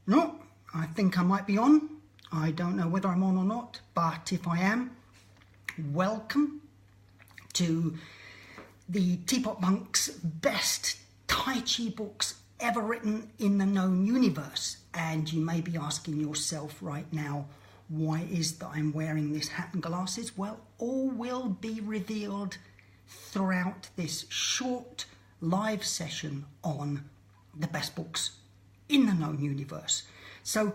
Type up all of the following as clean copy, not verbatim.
No, I think I might be on. I don't know whether I'm on or not, but if I am, welcome to the teapotmOnk's best Tai Chi books ever written in the known universe. And you may be asking yourself right now, why is that I'm wearing this hat and glasses? Well, all will be revealed throughout this short live session on the best books in the known universe. So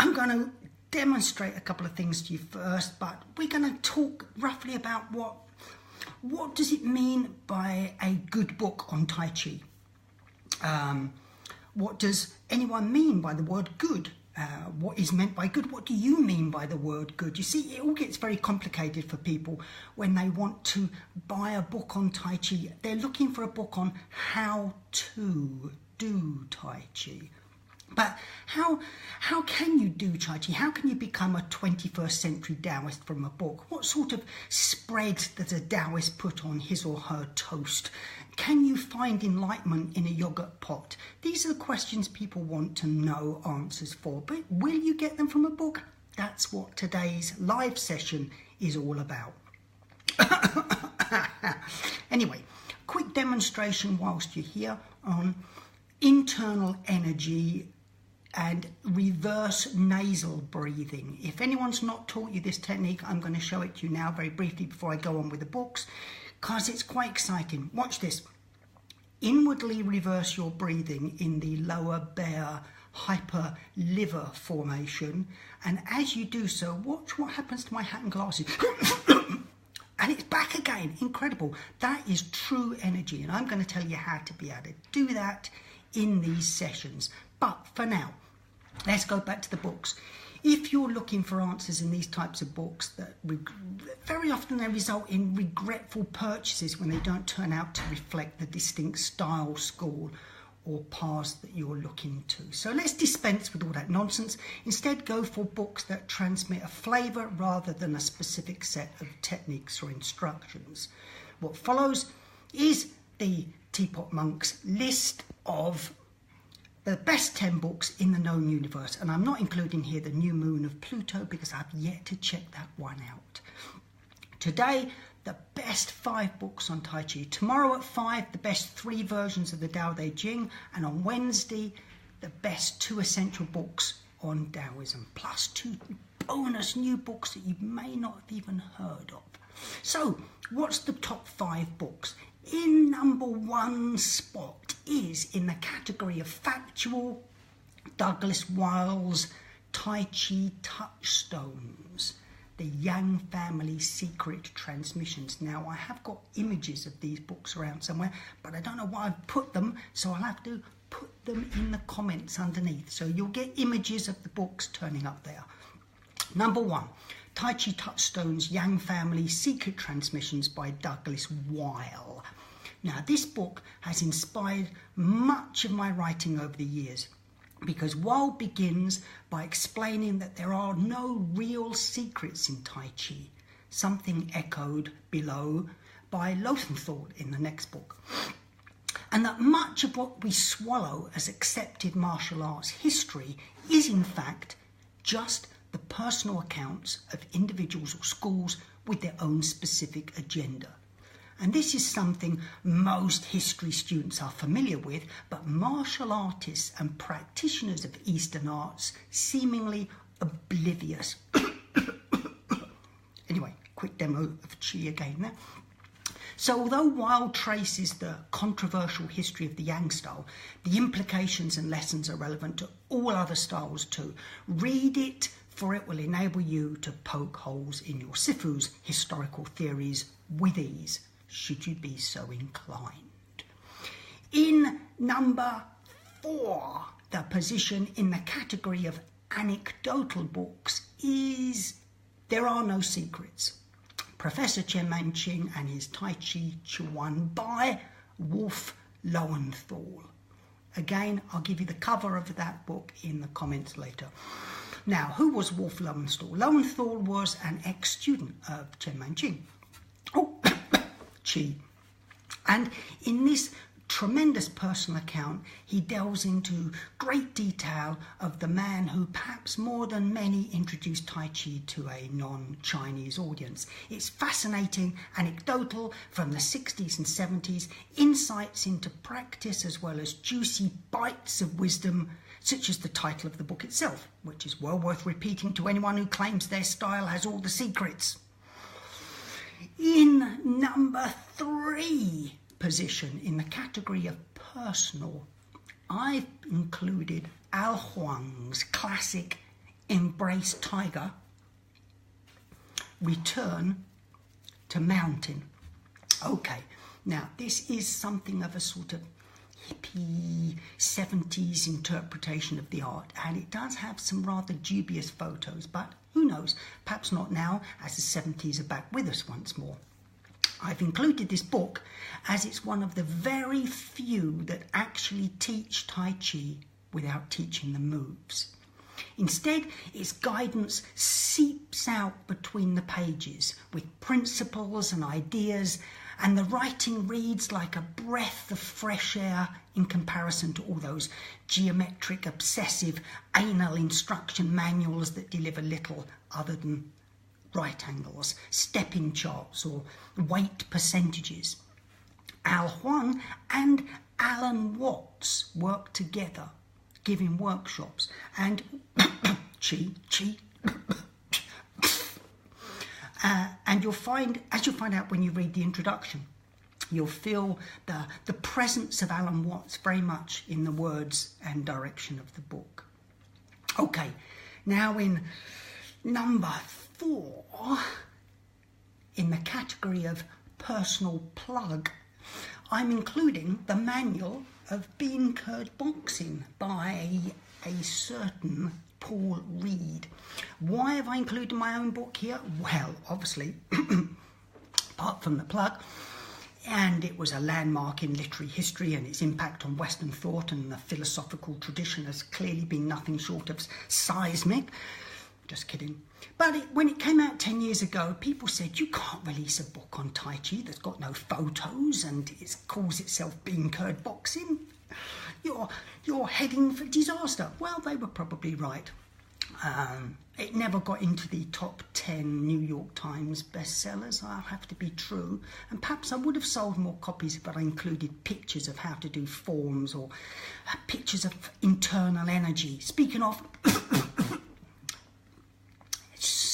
I'm going to demonstrate a couple of things to you first, but we're going to talk roughly about what does it mean by a good book on Tai Chi? What does anyone mean by the word good? What is meant by good? What do you mean by the word good? You see, it all gets very complicated for people when they want to buy a book on Tai Chi. They're looking for a book on how to do Tai Chi. But how can you do Tai Chi? How can you become a 21st century Taoist from a book? What sort of spread does a Taoist put on his or her toast? Can you find enlightenment in a yogurt pot? These are the questions people want to know answers for. But will you get them from a book? That's what today's live session is all about. Anyway, quick demonstration whilst you're here on internal energy and reverse nasal breathing. If anyone's not taught you this technique, I'm going to show it to you now very briefly before I go on with the books, because it's quite exciting. Watch this. Inwardly reverse your breathing in the lower bear hyper liver formation, and as you do so, watch what happens to my hat and glasses. And it's back again. Incredible. That is true energy, and I'm going to tell you how to be able to do that in these sessions. But for now, let's go back to the books. If you're looking for answers in these types of books, that very often they result in regretful purchases when they don't turn out to reflect the distinct style, school or paths that you're looking to. So let's dispense with all that nonsense. Instead, go for books that transmit a flavour rather than a specific set of techniques or instructions. What follows is the teapotmOnk's list of the best 10 books in the known universe, and I'm not including here the new moon of Pluto because I've yet to check that one out. Today, the best 5 books on Tai Chi. Tomorrow at 5, the best 3 versions of the Tao Te Ching, and on Wednesday, the best 2 essential books on Taoism, plus 2 bonus new books that you may not have even heard of. So, what's the top 5 books? In number 1 spot is in the category of factual, Douglas Wile's Tai Chi Touchstones, the Yang family secret transmissions. Now, I have got images of these books around somewhere, but I don't know where I've put them, so I'll have to put them in the comments underneath. So you'll get images of the books turning up there. Number 1, Tai Chi Touchstones, Yang family secret transmissions by Douglas Wile. Now, this book has inspired much of my writing over the years, because Wile begins by explaining that there are no real secrets in Tai Chi, something echoed below by Lowenthal in the next book, and that much of what we swallow as accepted martial arts history is in fact just the personal accounts of individuals or schools with their own specific agenda. And this is something most history students are familiar with, but martial artists and practitioners of Eastern arts seemingly oblivious. Anyway, quick demo of Qi again there. So although Wile traces the controversial history of the Yang style, the implications and lessons are relevant to all other styles too. Read it, for it will enable you to poke holes in your Sifu's historical theories with ease, should you be so inclined. In number 4, the position in the category of anecdotal books is There Are No Secrets, Professor Cheng and his Tai Chi Chuan by Wolf Lowenthal. Again, I'll give you the cover of that book in the comments later. Now, who was Wolf Lowenthal? Lowenthal was an ex-student of Cheng. Oh, Chi. And in this tremendous personal account, he delves into great detail of the man who perhaps more than many introduced Tai Chi to a non-Chinese audience. It's fascinating, anecdotal from the 60s and 70s, insights into practice as well as juicy bites of wisdom, such as the title of the book itself, which is well worth repeating to anyone who claims their style has all the secrets. In number 3 position in the category of personal, I've included Al Huang's classic Embrace Tiger, Return to Mountain. Okay, now this is something of a sort of hippie 70s interpretation of the art, and it does have some rather dubious photos, but who knows, perhaps not now as the 70s are back with us once more. I've included this book as it's one of the very few that actually teach Tai Chi without teaching the moves. Instead, its guidance seeps out between the pages with principles and ideas, and the writing reads like a breath of fresh air in comparison to all those geometric, obsessive, anal instruction manuals that deliver little other than right angles, step-in charts or weight percentages. Al Huang and Alan Watts work together, giving workshops, and and you'll find, as you'll find out when you read the introduction, you'll feel the presence of Alan Watts very much in the words and direction of the book. Okay, now in number 4, in the category of personal plug, I'm including the manual of Bean Curd Boxing by a certain Paul Reed. Why have I included my own book here? Well, obviously, apart from the plug, and it was a landmark in literary history, and its impact on Western thought and the philosophical tradition has clearly been nothing short of seismic. Just kidding. But when it came out 10 years ago, people said, you can't release a book on Tai Chi that's got no photos and it calls itself Bean Curd Boxing. You're heading for disaster. Well, they were probably right. It never got into the top 10 New York Times bestsellers, I'll have to be true. And perhaps I would have sold more copies if I included pictures of how to do forms or pictures of internal energy. Speaking of...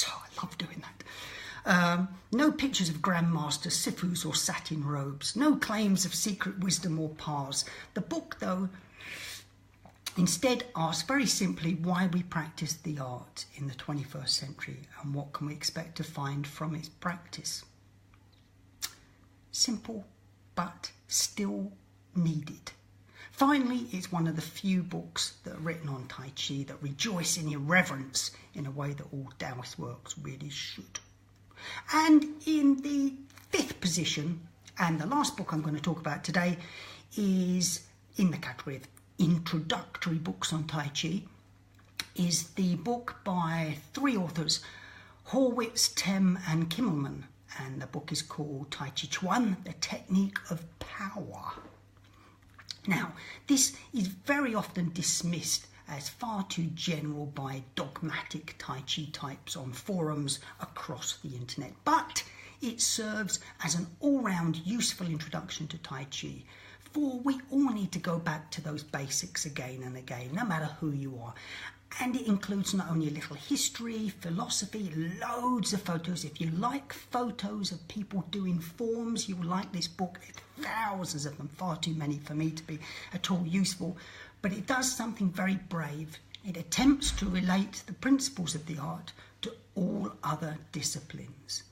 I love doing that. No pictures of grandmasters, sifus or satin robes. No claims of secret wisdom or powers. The book, though, instead asks very simply why we practice the art in the 21st century and what can we expect to find from its practice. Simple, but still needed. Finally, it's one of the few books that are written on Tai Chi that rejoice in irreverence in a way that all Taoist works really should. And in the 5th position, and the last book I'm going to talk about today, is in the category of introductory books on Tai Chi, is the book by 3 authors, Horwitz, Tem and Kimmelman, and the book is called Tai Chi Chuan, The Technique of Power. Now, this is very often dismissed as far too general by dogmatic Tai Chi types on forums across the internet, but it serves as an all-round useful introduction to Tai Chi, for we all need to go back to those basics again and again, no matter who you are. And it includes not only a little history, philosophy, loads of photos. If you like photos of people doing forms, you will like this book. There's thousands of them, far too many for me to be at all useful. But it does something very brave. It attempts to relate the principles of the art to all other disciplines,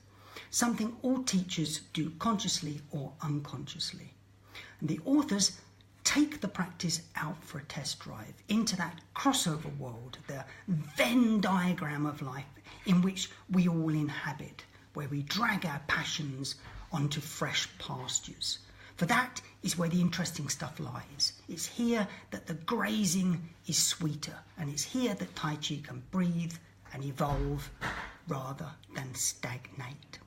something all teachers do consciously or unconsciously. And the authors take the practice out for a test drive into that crossover world, the Venn diagram of life in which we all inhabit, where we drag our passions onto fresh pastures. For that is where the interesting stuff lies. It's here that the grazing is sweeter, and it's here that Tai Chi can breathe and evolve rather than stagnate.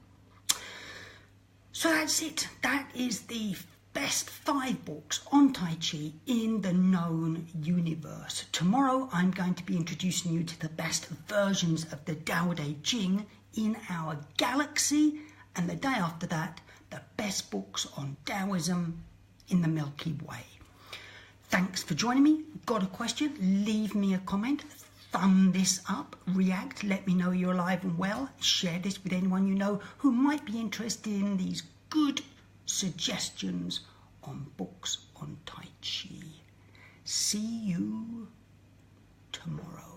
So that's it. That is the best 5 books on Tai Chi in the known universe. Tomorrow I'm going to be introducing you to the best versions of the Tao Te Ching in our galaxy, and the day after that, the best books on Taoism in the Milky Way. Thanks for joining me. Got a question? Leave me a comment. Thumb this up, react, let me know you're alive and well. Share this with anyone you know who might be interested in these good suggestions on books on Tai Chi. See you tomorrow.